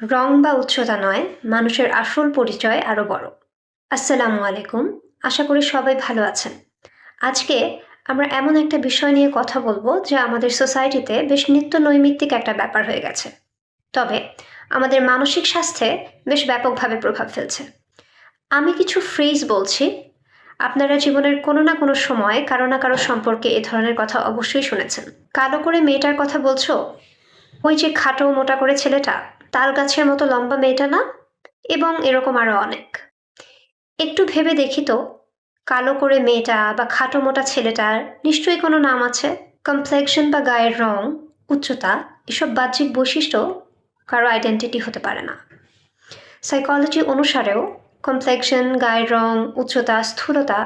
রং বা উচ্চতা নয়, মানুষের আসল পরিচয় আরও বড়। আসসালামু আলাইকুম। আশা করি সবাই ভালো আছেন। আজকে আমরা এমন একটা বিষয় নিয়ে কথা বলবো যা আমাদের সোসাইটিতে বেশ নিত্য নৈমিত্তিক একটা ব্যাপার হয়ে গেছে, তবে আমাদের মানসিক স্বাস্থ্যে বেশ ব্যাপকভাবে প্রভাব ফেলছে। আমি কিছু ফ্রেজ বলছি, আপনারা জীবনের কোনো না কোনো সময় কারো না কারো সম্পর্কে এ ধরনের কথা অবশ্যই শুনেছেন। কালো করে মেয়েটার কথা বলছো? ওই যে খাটো মোটা করে ছেলেটা, তাল গাছের মতো লম্বা মেয়েটা না? এবং এরকম আরো অনেক। একটু ভেবে দেখি তো, কালো করে মেয়েটা বা খাটো মোটা ছেলেটার নিশ্চয়ই কোনো নাম আছে। কমপ্লেক্সন বা গায়ের রং, উচ্চতা, এসব বাহ্যিক বৈশিষ্ট্য কারো আইডেন্টিটি হতে পারে না। সাইকোলজি অনুসারেও কমপ্লেক্সন, গায়ের রং, উচ্চতা, স্থূলতা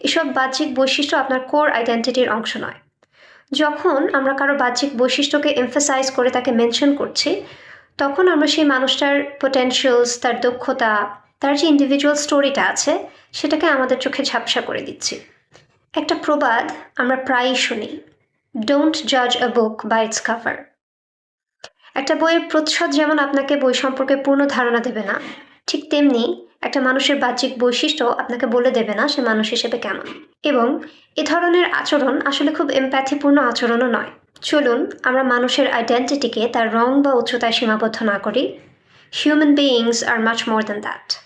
এসব বাহ্যিক বৈশিষ্ট্য আপনার কোর আইডেন্টিটির অংশ নয়। যখন আমরা কারো বাহ্যিক বৈশিষ্ট্যকে এমফাসাইজ করে তাকে মেনশন করছি, তখন আমরা সেই মানুষটার পোটেনশিয়ালস, তার দক্ষতা, তার যে ইন্ডিভিজুয়াল স্টোরিটা আছে সেটাকে আমাদের চোখে ঝাপসা করে দিচ্ছি। একটা প্রবাদ আমরা প্রায়ই শুনি, ডোন্ট জাজ আ বুক বাই ইটস কাভার। একটা বইয়ের প্রচ্ছদ যেমন আপনাকে বই সম্পর্কে পূর্ণ ধারণা দেবে না, ঠিক তেমনি একটা মানুষের বাহ্যিক বৈশিষ্ট্য আপনাকে বলে দেবে না সে মানুষ হিসেবে কেমন। এবং এ ধরনের আচরণ আসলে খুব এমপ্যাথিপূর্ণ আচরণও নয়। চলুন আমরা মানুষের আইডেন্টিটিকে তার রং বা উচ্চতায় সীমাবদ্ধ না করি। Human beings R much more than that.